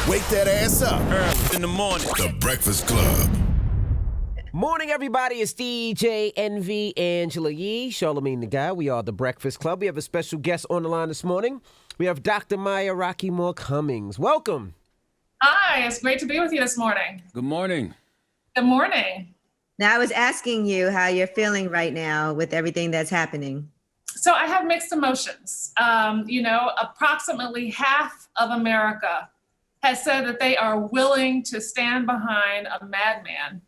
Wake that ass up. Early in the morning. The Breakfast Club. Morning, everybody. It's DJ Envy, Angela Yee, Charlamagne the Guy. We are the Breakfast Club. We have a special guest on the line this morning. We have Dr. Maya Rockeymoore Cummings. Welcome. Hi, it's great to be with you this morning. Good morning. Good morning. Now, I was asking you how you're feeling right now with everything that's happening. So I have mixed emotions. Approximately half of America has said that they are willing to stand behind a madman,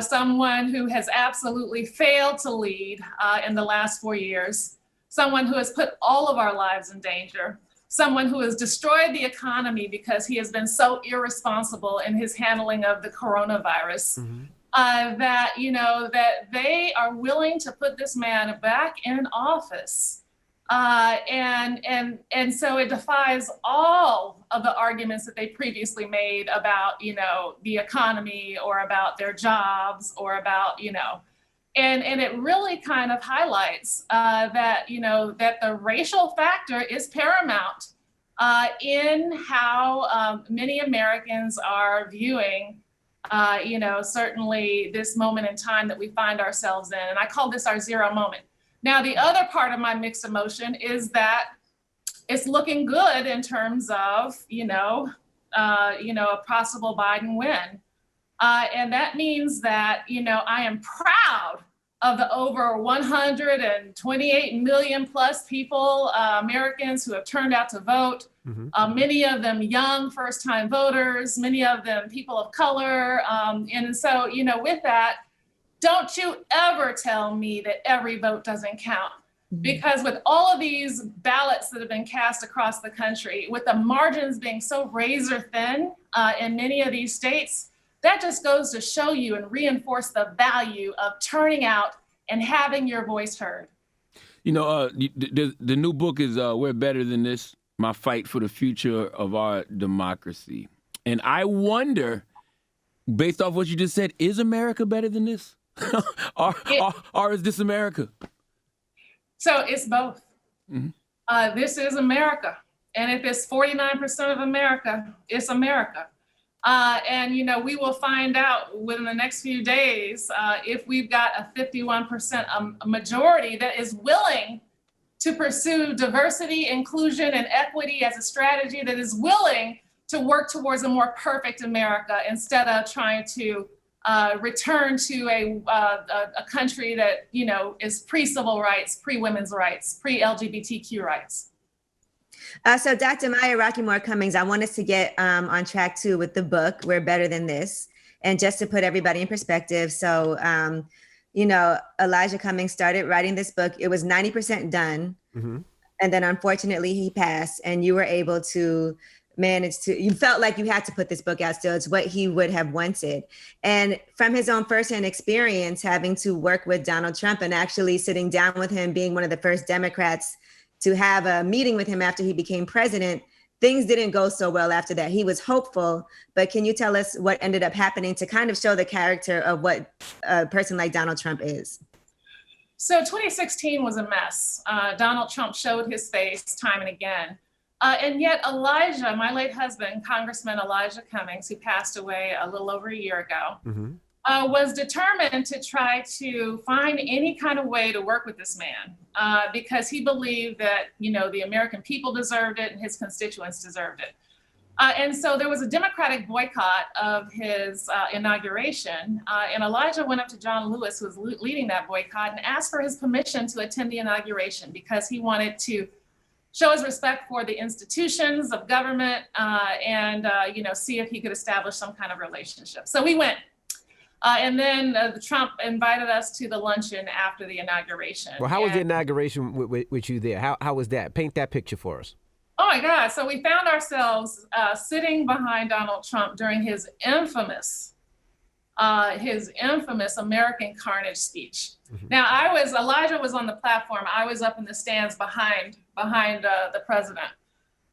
someone who has absolutely failed to lead in the last 4 years, someone who has put all of our lives in danger, someone who has destroyed the economy because he has been so irresponsible in his handling of the coronavirus, that they are willing to put this man back in office. And so it defies all of the arguments that they previously made about, the economy or about their jobs or about, and it really kind of highlights that the racial factor is paramount in how many Americans are viewing, certainly this moment in time that we find ourselves in. And I call this our zero moment. Now, the other part of my mixed emotion is that it's looking good in terms of, a possible Biden win. And that means that, I am proud of the over 128 million plus people, Americans who have turned out to vote, many of them young first-time voters, many of them people of color. And so, with that, don't you ever tell me that every vote doesn't count. Because with all of these ballots that have been cast across the country, with the margins being so razor thin in many of these states, that just goes to show you and reinforce the value of turning out and having your voice heard. The new book is We're Better Than This, My Fight for the Future of Our Democracy. And I wonder, based off what you just said, is America better than this? or is this America? So it's both. This is America. And if it's 49% of America, it's America. And we will find out within the next few days if we've got a 51% majority that is willing to pursue diversity, inclusion, and equity as a strategy, that is willing to work towards a more perfect America instead of trying to return to a country that, is pre-civil rights, pre-women's rights, pre-LGBTQ rights. So Dr. Maya Rockeymoore Cummings, I want us to get on track too with the book, We're Better Than This. And just to put everybody in perspective. So, Elijah Cummings started writing this book. It was 90% done. And then unfortunately he passed, and you were able to you felt like you had to put this book out still. It's what he would have wanted. And from his own firsthand experience, having to work with Donald Trump and actually sitting down with him, being one of the first Democrats to have a meeting with him after he became president, things didn't go so well after that. He was hopeful, but can you tell us what ended up happening to kind of show the character of what a person like Donald Trump is? So 2016 was a mess. Donald Trump showed his face time and again. And yet Elijah, my late husband, Congressman Elijah Cummings, who passed away a little over a year ago, was determined to try to find any kind of way to work with this man because he believed that, the American people deserved it and his constituents deserved it. And so there was a Democratic boycott of his inauguration. And Elijah went up to John Lewis, who was leading that boycott, and asked for his permission to attend the inauguration because he wanted to show his respect for the institutions of government and see if he could establish some kind of relationship. So we went. And then Trump invited us to the luncheon after the inauguration. Well, how was the inauguration with you there? How was that? Paint that picture for us. Oh my God. So we found ourselves sitting behind Donald Trump during his infamous American Carnage speech. Now Elijah was on the platform. I was up in the stands behind the president.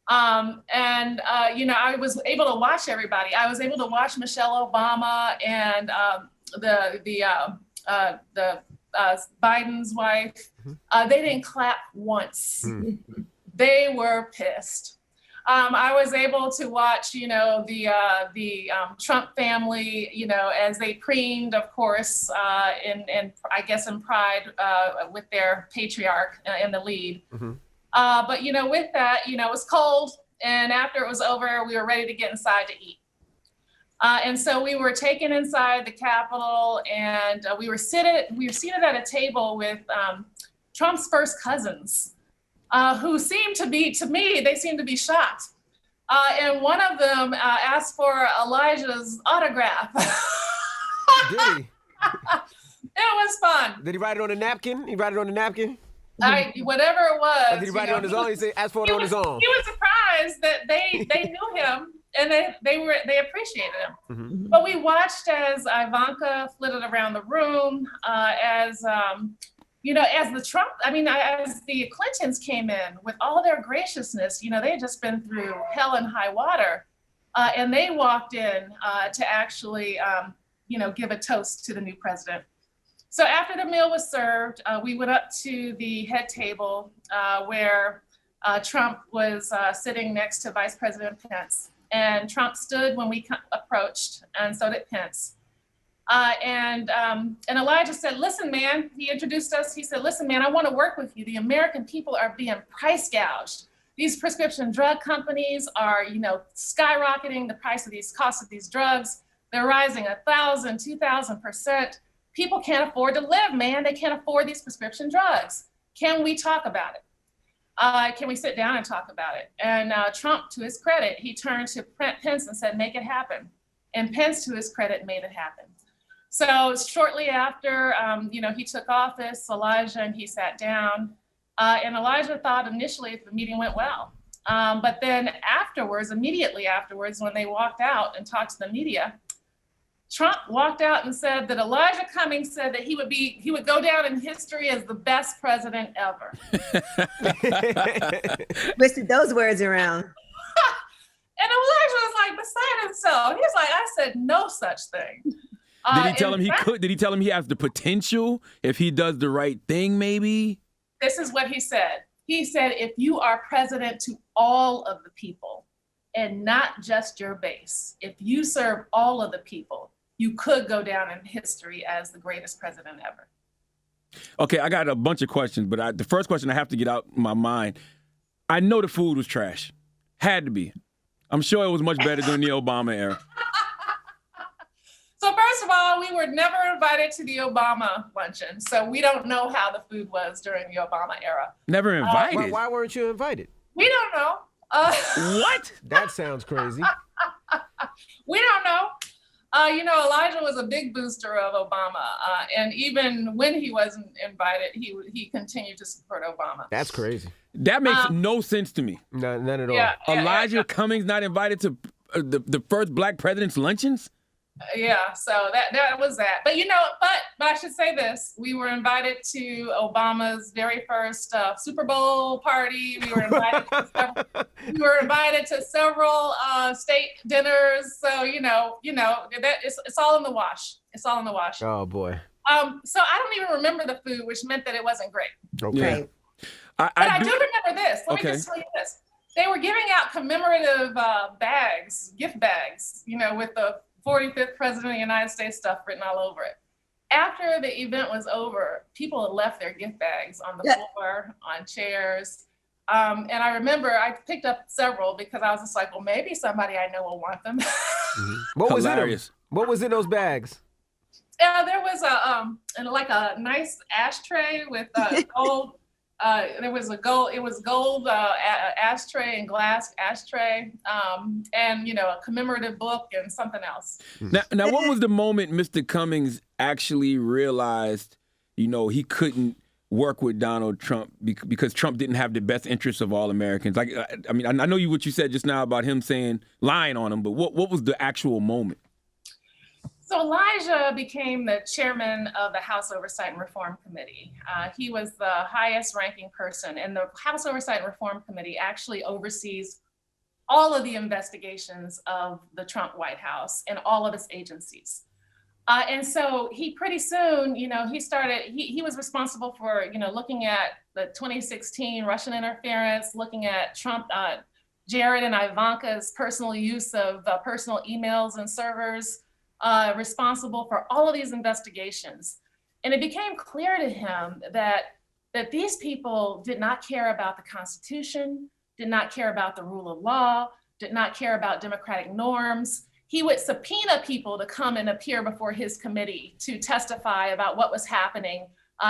I was able to watch everybody. I was able to watch Michelle Obama and Biden's wife. They didn't clap once. They were pissed. I was able to watch, the Trump family, as they preened, of course, in I guess in pride with their patriarch in the lead. Mm-hmm. But with that, it was cold, and after it was over, we were ready to get inside to eat. And so we were taken inside the Capitol, and we were seated at a table with Trump's first cousins, who seemed to be shocked. And one of them asked for Elijah's autograph. Did he? It was fun. Did he write it on a napkin? Whatever it was. Or did he write it on his own? He said, ask for it on his own. He was surprised that they knew him and they appreciated him. Mm-hmm. But we watched as Ivanka flitted around the room, as the Clintons came in with all their graciousness. They had just been through hell and high water, and they walked in to actually, give a toast to the new president. So after the meal was served, we went up to the head table where Trump was sitting next to Vice President Pence. And Trump stood when we approached, and so did Pence. And Elijah said, listen, man, he introduced us. He said, listen, man, I want to work with you. The American people are being price gouged. These prescription drug companies are, skyrocketing the cost of these drugs. They're rising 1,000, 2,000%. People can't afford to live, man. They can't afford these prescription drugs. Can we talk about it? Can we sit down and talk about it? And Trump, to his credit, he turned to Pence and said, make it happen. And Pence, to his credit, made it happen. So shortly after, he took office, Elijah and he sat down. And Elijah thought initially the meeting went well. But then immediately afterwards, when they walked out and talked to the media, Trump walked out and said that Elijah Cummings said that he would go down in history as the best president ever. Twisted those words around. And Elijah was like beside himself. He was like, I said no such thing. Did he tell him he could? Did he tell him he has the potential if he does the right thing, maybe? This is what he said. He said, if you are president to all of the people and not just your base, if you serve all of the people, you could go down in history as the greatest president ever. Okay, I got a bunch of questions, but the first question I have to get out my mind. I know the food was trash. Had to be. I'm sure it was much better during the Obama era. So first of all, we were never invited to the Obama luncheon, so we don't know how the food was during the Obama era. Never invited? Why weren't you invited? We don't know. What? That sounds crazy. We don't know. Elijah was a big booster of Obama, and even when he wasn't invited, he continued to support Obama. That's crazy. That makes no sense to me. No, none at all. Yeah, Elijah Cummings not invited to the first black president's luncheons? Yeah, so that was that. But but I should say this: we were invited to Obama's very first Super Bowl party. We were invited to several state dinners. So that it's all in the wash. It's all in the wash. Oh boy. So I don't even remember the food, which meant that it wasn't great. Okay. Yeah. Right. But I do remember this. Let me just tell you this: they were giving out commemorative bags, gift bags, with the 45th president of the United States stuff written all over it. After the event was over, people had left their gift bags on the floor, on chairs. And I remember I picked up several because I was just like, well, maybe somebody I know will want them. Mm-hmm. What was in them? What was in those bags? There was a nice ashtray with gold. It was gold ashtray and glass ashtray, and a commemorative book and something else. Now, what was the moment Mr. Cummings actually realized, he couldn't work with Donald Trump because Trump didn't have the best interests of all Americans? Like, I mean, I know what you said just now about him lying on him, but what was the actual moment? So Elijah became the chairman of the House Oversight and Reform Committee. He was the highest ranking person, and the House Oversight and Reform Committee actually oversees all of the investigations of the Trump White House and all of its agencies. And so he pretty soon, he was responsible for, looking at the 2016 Russian interference, looking at Trump Jared and Ivanka's personal use of personal emails and servers, responsible for all of these investigations. And it became clear to him that these people did not care about the Constitution, did not care about the rule of law, did not care about democratic norms. He would subpoena people to come and appear before his committee to testify about what was happening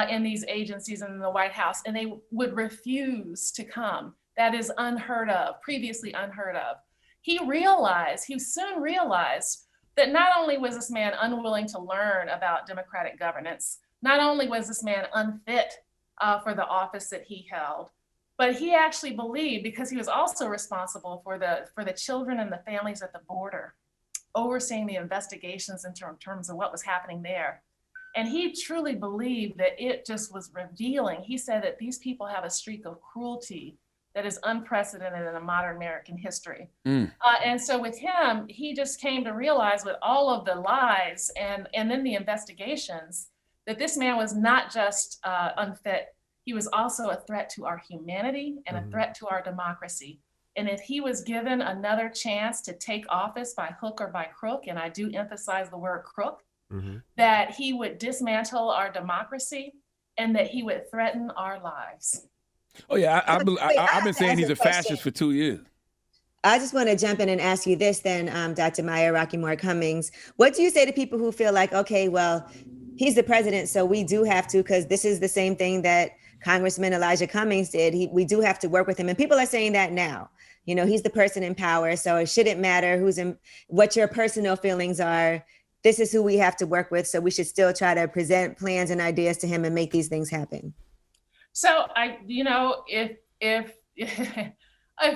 in these agencies and in the White House, and they would refuse to come. That is unheard of, previously unheard of. He soon realized that not only was this man unwilling to learn about democratic governance, not only was this man unfit for the office that he held, but he actually believed, because he was also responsible for the children and the families at the border, overseeing the investigations in terms of what was happening there. And he truly believed that it just was revealing. He said that these people have a streak of cruelty that is unprecedented in a modern American history. And so with him, he just came to realize, with all of the lies and then the investigations, that this man was not just unfit, he was also a threat to our humanity and a threat to our democracy. And if he was given another chance to take office by hook or by crook, and I do emphasize the word crook, that he would dismantle our democracy and that he would threaten our lives. Oh, yeah, I've been saying he's a fascist for 2 years. I just want to jump in and ask you this then, Dr. Maya Rockeymoore Cummings. What do you say to people who feel like, okay, well, he's the president, so we do have to, because this is the same thing that Congressman Elijah Cummings did. We do have to work with him. And people are saying that now. You know, he's the person in power, so it shouldn't matter what your personal feelings are. This is who we have to work with, so we should still try to present plans and ideas to him and make these things happen. So if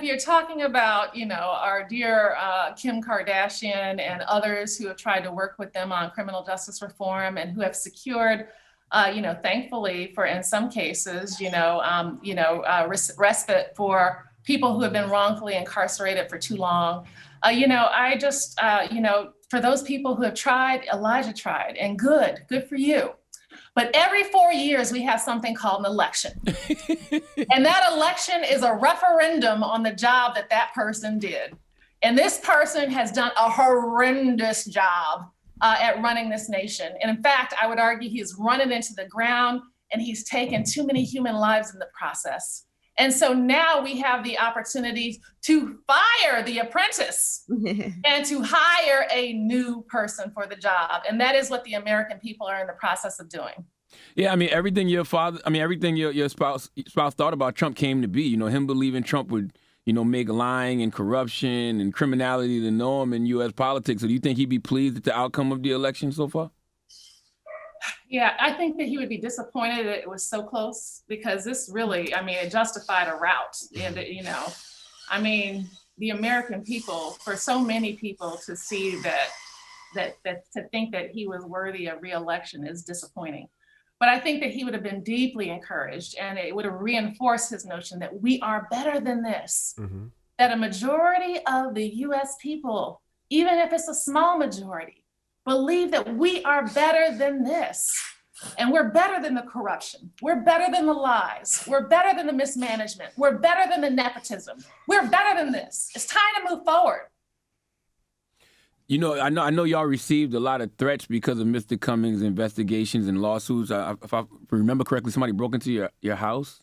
you're talking about, our dear Kim Kardashian and others who have tried to work with them on criminal justice reform and who have secured, thankfully in some cases, respite for people who have been wrongfully incarcerated for too long. For those people who have tried, Elijah tried, and good for you. But every 4 years, we have something called an election. And that election is a referendum on the job that person did. And this person has done a horrendous job at running this nation. And in fact, I would argue he's run it into the ground, and he's taken too many human lives in the process. And so now we have the opportunity to fire the apprentice and to hire a new person for the job. And that is what the American people are in the process of doing. Yeah, everything your spouse thought about Trump came to be. Him believing Trump would, make lying and corruption and criminality the norm in U.S. politics. So do you think he'd be pleased at the outcome of the election so far? Yeah, I think that he would be disappointed that it was so close, because this really, it justified a rout. And, the American people, for so many people to see that to think that he was worthy of re-election is disappointing. But I think that he would have been deeply encouraged, and it would have reinforced his notion that we are better than this, that a majority of the US people, even if it's a small majority, believe that we are better than this. And we're better than the corruption. We're better than the lies. We're better than the mismanagement. We're better than the nepotism. We're better than this. It's time to move forward. I know y'all received a lot of threats because of Mr. Cummings' investigations and lawsuits. If I remember correctly, somebody broke into your house?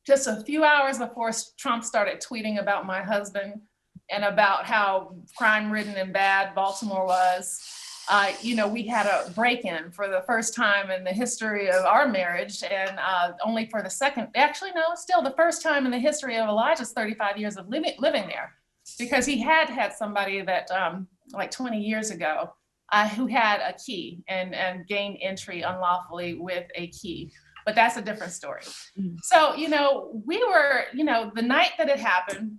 Just a few hours before Trump started tweeting about my husband and about how crime-ridden and bad Baltimore was, we had a break-in for the first time in the history of our marriage, and only for the first time in the history of Elijah's 35 years of living there, because he had somebody that, 20 years ago, who had a key and gained entry unlawfully with a key. But that's a different story. So, we were, the night that it happened,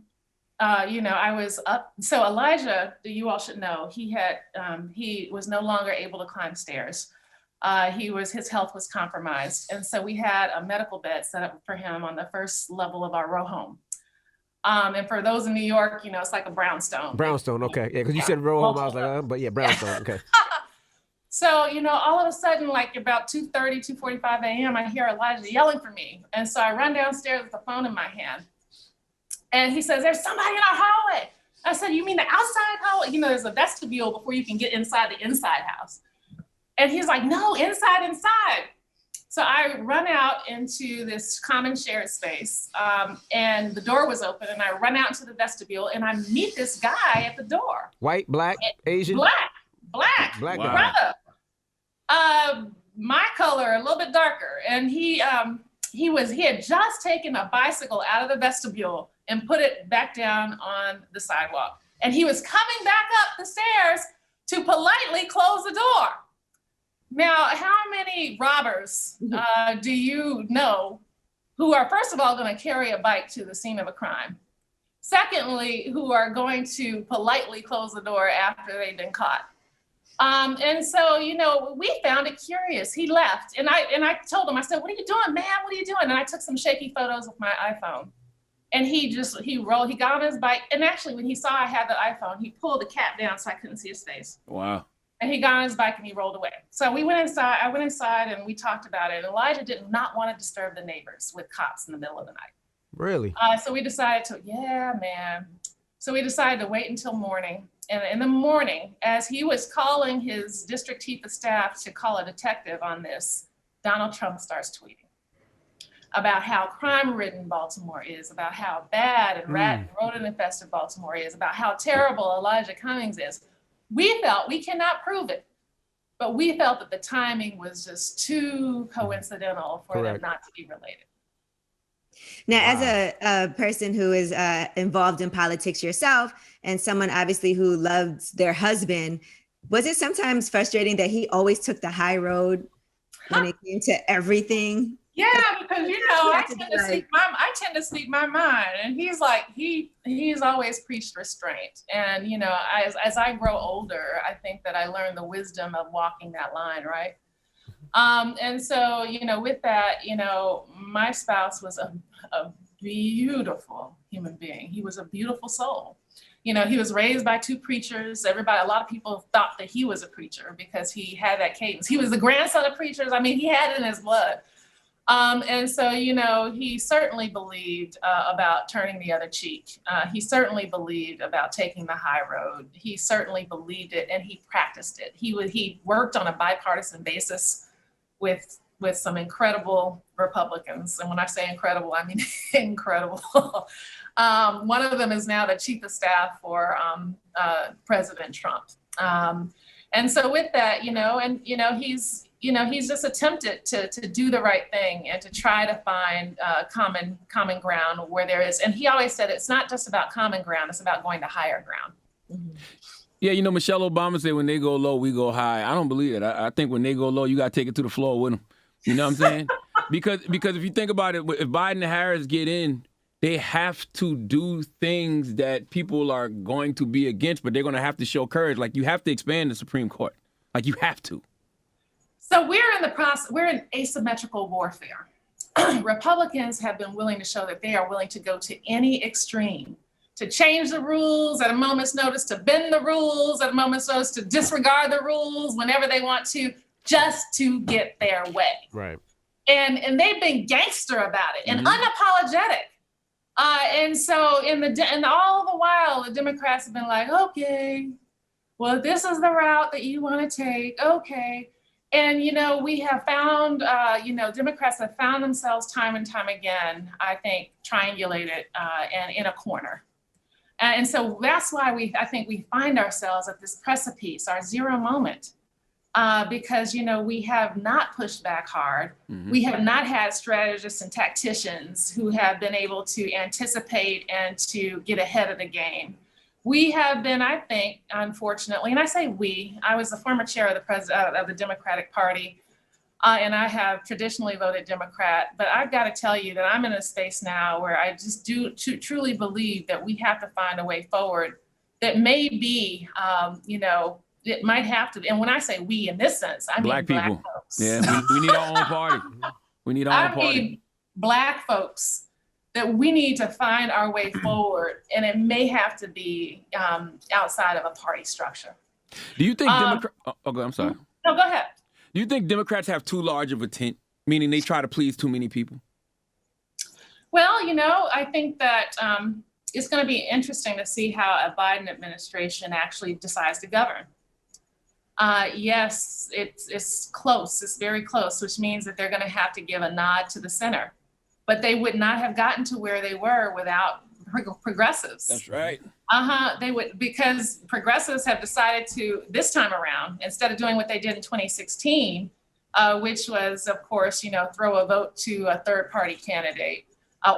I was up. So Elijah, you all should know, he was no longer able to climb stairs. His health was compromised. And so we had a medical bed set up for him on the first level of our row home. And for those in New York, it's like a brownstone. Brownstone, okay. Yeah, because you said row home, I was like, but yeah, brownstone, okay. So, all of a sudden, about 2:30, 2:45 a.m., I hear Elijah yelling for me. And so I run downstairs with the phone in my hand. And he says, there's somebody in our hallway. I said, you mean the outside hallway? You know, there's a vestibule before you can get inside the inside house. And he's like, no, inside. So I run out into this common shared space, and the door was open, and I run out into the vestibule, and I meet this guy at the door. White, black, Asian? Black Black Wow. guy. brother. My color, a little bit darker. And he had just taken a bicycle out of the vestibule and put it back down on the sidewalk. And he was coming back up the stairs to politely close the door. Now, how many robbers do you know who are, first of all, going to carry a bike to the scene of a crime? Secondly, who are going to politely close the door after they've been caught? And so, you know, we found it curious. He left, and I told him, I said, what are you doing, man? What are you doing? And I took some shaky photos with my iPhone. And he got on his bike. And actually, when he saw I had the iPhone, he pulled the cap down so I couldn't see his face. Wow. And he got on his bike and he rolled away. So we went inside. I went inside and we talked about it. And Elijah did not want to disturb the neighbors with cops in the middle of the night. Really? So we decided to, So we decided to wait until morning. And in the morning, as he was calling his district chief of staff to call a detective on this, Donald Trump starts tweeting about how crime-ridden Baltimore is, about how bad and rat and rodent-infested Baltimore is, about how terrible Elijah Cummings is. We felt, we cannot prove it, but we felt that the timing was just too coincidental for them not to be related. Now, as a person who is involved in politics yourself, and someone obviously who loves their husband, was it sometimes frustrating that he always took the high road when it came to everything? Yeah, because you know, I tend to speak my mind, and he's like, he's always preached restraint. And you know, as I grow older, I think that I learned the wisdom of walking that line, right? And so, you know, with that, you know, my spouse was a beautiful human being. He was a beautiful soul. You know, he was raised by two preachers. A lot of people thought that he was a preacher because he had that cadence. He was the grandson of preachers. I mean, he had it in his blood. And so, you know, he certainly believed about turning the other cheek. He certainly believed about taking the high road. He certainly believed it, and he practiced it. He worked on a bipartisan basis with some incredible Republicans. And when I say incredible, I mean incredible. One of them is now the chief of staff for President Trump. And so with that, you know, and, you know, he's just attempted to do the right thing and to try to find common ground where there is. And he always said, it's not just about common ground, it's about going to higher ground. Mm-hmm. Yeah, you know, Michelle Obama said, when they go low, we go high. I don't believe it. I think when they go low, you got to take it to the floor with them. You know what I'm saying? because if you think about it, if Biden and Harris get in, they have to do things that people are going to be against, but they're going to have to show courage. Like, you have to expand the Supreme Court. Like, you have to. So we're in the process, we're in asymmetrical warfare. Republicans have been willing to show that they are willing to go to any extreme, to change the rules at a moment's notice, to bend the rules at a moment's notice, to disregard the rules whenever they want to, just to get their way. Right. And they've been gangster about it and unapologetic. And so and all the while, the Democrats have been like, okay, well, this is the route that you want to take. Okay. And, you know, we have found, Democrats have found themselves time and time again, I think, triangulated and in a corner. And so that's why I think we find ourselves at this precipice, our zero moment, because, you know, we have not pushed back hard. Mm-hmm. We have not had strategists and tacticians who have been able to anticipate and to get ahead of the game. We have been, I think, unfortunately, and I say we, I was the former chair of the Democratic Party, and I have traditionally voted Democrat, but I've got to tell you that I'm in a space now where I just truly believe that we have to find a way forward that may be, it might have to, and when I say we in this sense, I mean Black folks. Yeah, we need our own party. We need our own party. I mean Black folks. That we need to find our way forward, and it may have to be outside of a party structure. Do you think Democrats? Okay, I'm sorry. No, go ahead. Do you think Democrats have too large of a tent, meaning they try to please too many people? Well, you know, I think that it's going to be interesting to see how a Biden administration actually decides to govern. Yes, it's close. It's very close, which means that they're going to have to give a nod to the center. But they would not have gotten to where they were without progressives. That's right. They would, because progressives have decided to, this time around, instead of doing what they did in 2016, which was, of course, throw a vote to a third-party candidate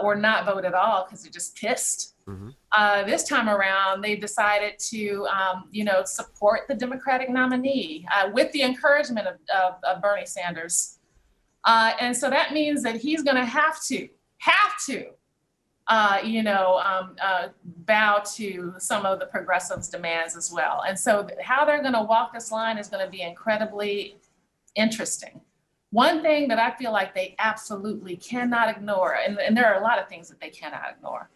or not vote at all because they're just pissed. Mm-hmm. This time around, they decided to, support the Democratic nominee with the encouragement of Bernie Sanders. And so that means that he's going to have to bow to some of the progressives' demands as well. And so how they're going to walk this line is going to be incredibly interesting. One thing that I feel like they absolutely cannot ignore, and there are a lot of things that they cannot ignore,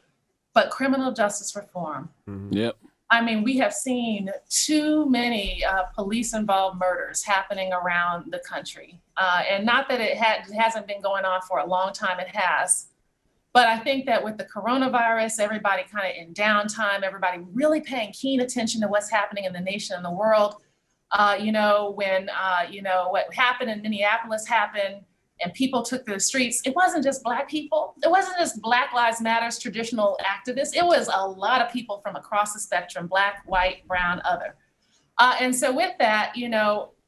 but criminal justice reform. Mm-hmm. Yep. I mean, we have seen too many police-involved murders happening around the country. And not that it hasn't been going on for a long time, it has. But I think that with the coronavirus, everybody kind of in downtime, everybody really paying keen attention to what's happening in the nation and the world. When what happened in Minneapolis happened and people took to the streets, it wasn't just Black people. It wasn't just Black Lives Matter's traditional activists. It was a lot of people from across the spectrum, Black, white, brown, other. And so with that,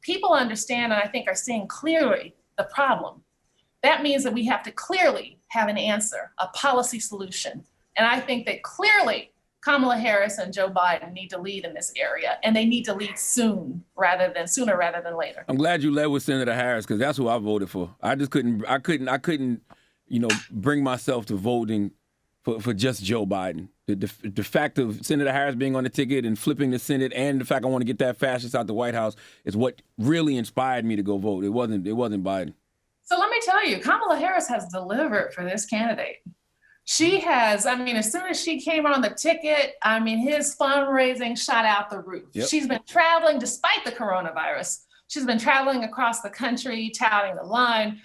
people understand and I think are seeing clearly the problem. That means that we have to clearly have an answer, a policy solution. And I think that clearly Kamala Harris and Joe Biden need to lead in this area, and they need to lead sooner rather than later. I'm glad you led with Senator Harris because that's who I voted for. I just couldn't, bring myself to voting for just Joe Biden. The fact of Senator Harris being on the ticket and flipping the Senate, and the fact I want to get that fascist out the White House is what really inspired me to go vote. It wasn't Biden. So let me tell you, Kamala Harris has delivered for this candidate. She has, as soon as she came on the ticket, his fundraising shot out the roof. Yep. She's been traveling, despite the coronavirus, she's been traveling across the country, touting the line.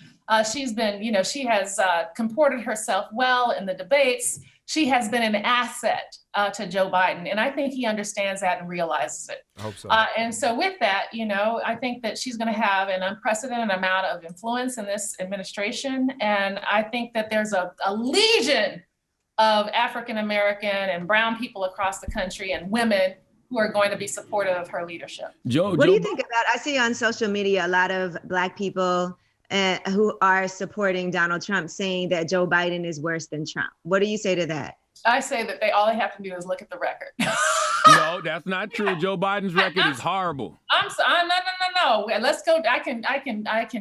She's been, she has comported herself well in the debates. She has been an asset to Joe Biden. And I think he understands that and realizes it. I hope so. And so with that, I think that she's going to have an unprecedented amount of influence in this administration. And I think that there's a legion of African-American and brown people across the country and women who are going to be supportive of her leadership. What do you think about, I see on social media a lot of Black people who are supporting Donald Trump saying that Joe Biden is worse than Trump. What do you say to that? I say that all they have to do is look at the record. No, that's not true. Joe Biden's record is horrible. No. Let's go. I can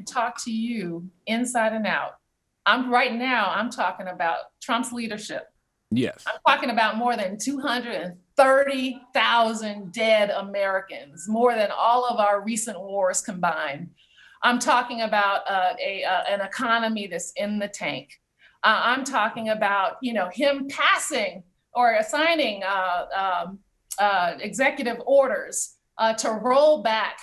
talk to you inside and out. Right now, I'm talking about Trump's leadership. Yes. I'm talking about more than 230,000 dead Americans, more than all of our recent wars combined. I'm talking about an economy that's in the tank. I'm talking about, him passing or assigning executive orders to roll back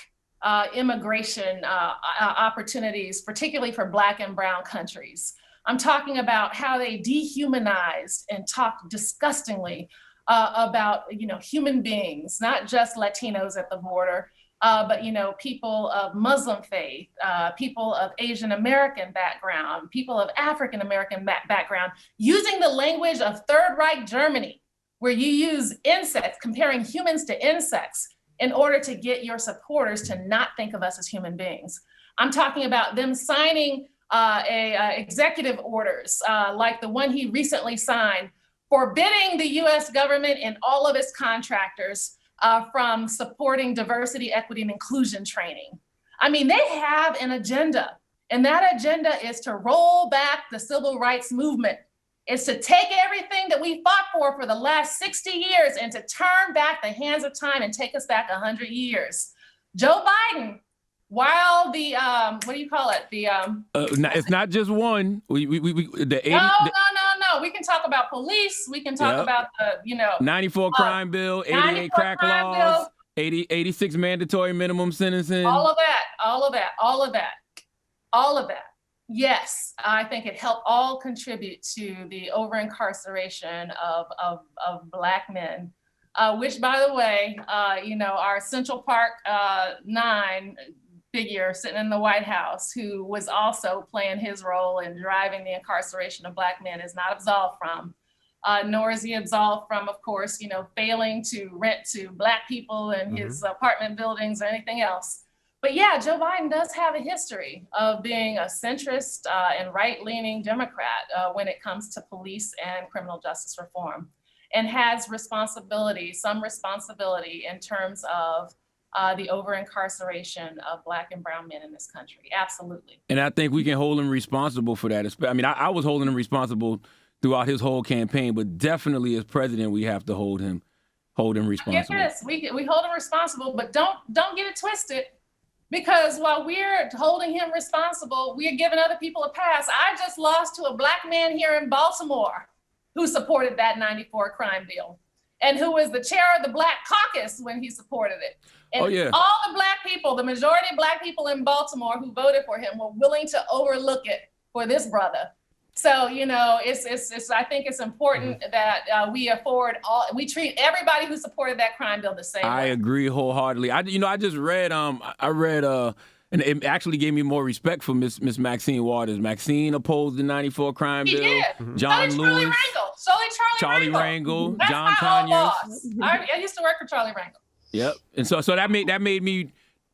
immigration opportunities, particularly for Black and brown countries. I'm talking about how they dehumanized and talked disgustingly about, human beings, not just Latinos at the border, but, people of Muslim faith, people of Asian American background, people of African American background, using the language of Third Reich Germany, where you use insects, comparing humans to insects in order to get your supporters to not think of us as human beings. I'm talking about them signing executive orders like the one he recently signed, forbidding the US government and all of its contractors from supporting diversity, equity, and inclusion training. They have an agenda, and that agenda is to roll back the civil rights movement. It's to take everything that we fought for the last 60 years and to turn back the hands of time and take us back 100 years. Joe Biden, while the, what do you call it? It's not just one. No. We can talk about police. We can talk about the, 94 crime bill, 88 crack laws, 86 mandatory minimum sentencing. All of that. Yes, I think it helped all contribute to the over-incarceration of Black men, which, by the way, our Central Park 9 figure sitting in the White House, who was also playing his role in driving the incarceration of Black men, is not absolved from. Nor is he absolved from, of course, failing to rent to Black people in his apartment buildings or anything else. But yeah, Joe Biden does have a history of being a centrist and right-leaning Democrat when it comes to police and criminal justice reform, and has some responsibility in terms of the over-incarceration of Black and brown men in this country. Absolutely. And I think we can hold him responsible for that. I mean, I was holding him responsible throughout his whole campaign, but definitely as president, we have to hold him responsible. Yes, we hold him responsible, but don't get it twisted. Because while we're holding him responsible, we are giving other people a pass. I just lost to a Black man here in Baltimore who supported that 94 crime bill, and who was the chair of the Black caucus when he supported it. And all the Black people, the majority of Black people in Baltimore who voted for him, were willing to overlook it for this brother. So, I think it's important that we treat everybody who supported that crime bill the same way. I agree wholeheartly. I just read, and it actually gave me more respect for Miss Maxine Waters. Maxine opposed the 94 crime bill. Did. John Lewis. Charlie Rangel. That's John Conyers. I used to work for Charlie Rangel. Yep. And so that made me,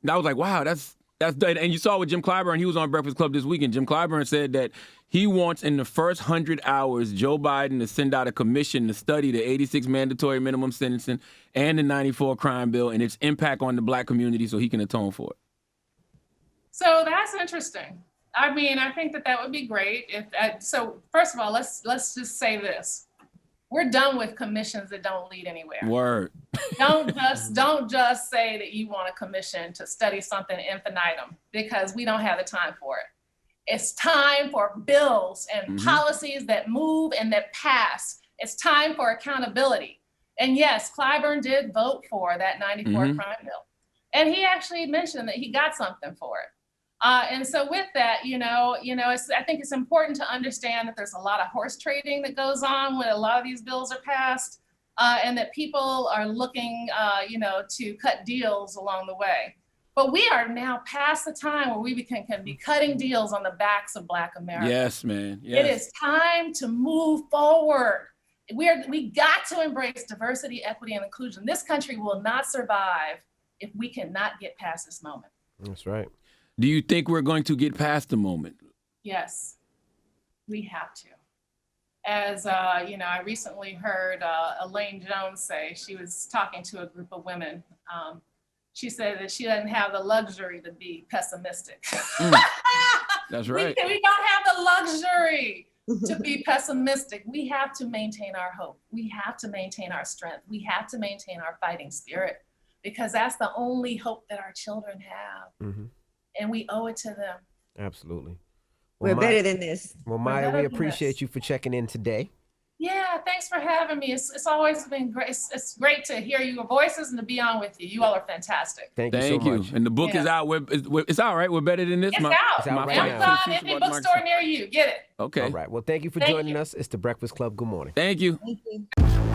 I was like, wow, that's and you saw with Jim Clyburn, he was on Breakfast Club this weekend. Jim Clyburn said that he wants in the first 100 hours Joe Biden to send out a commission to study the 86 mandatory minimum sentencing and the 94 crime bill and its impact on the Black community so he can atone for it. So that's interesting. I mean, I think that would be great. So first of all, let's just say this. We're done with commissions that don't lead anywhere. Word. Don't just say that you want a commission to study something infinitum, because we don't have the time for it. It's time for bills and policies that move and that pass. It's time for accountability. And yes, Clyburn did vote for that 94 crime bill. And he actually mentioned that he got something for it. And so with that, I think it's important to understand that there's a lot of horse trading that goes on when a lot of these bills are passed, and that people are looking, to cut deals along the way. But we are now past the time where we can be cutting deals on the backs of Black America. Yes, man. Yes. It is time to move forward. We got to embrace diversity, equity, and inclusion. This country will not survive if we cannot get past this moment. That's right. Do you think we're going to get past the moment? Yes, we have to. As I recently heard Elaine Jones say, she was talking to a group of women. She said that she doesn't have the luxury to be pessimistic. That's right. We don't have the luxury to be pessimistic. We have to maintain our hope. We have to maintain our strength. We have to maintain our fighting spirit, because that's the only hope that our children have. And we owe it to them. Absolutely. We're better than this. Well, Maya, we appreciate you for checking in today. Yeah, thanks for having me. It's always been great. It's great to hear your voices and to be on with you. You all are fantastic. Thank you so much. And the book is out. It's out, right? We're better than this. It's out. It's out right Amazon, any bookstore near you. Get it. Okay. All right. Well, thank you for joining us. It's the Breakfast Club. Good morning. Thank you. Thank you.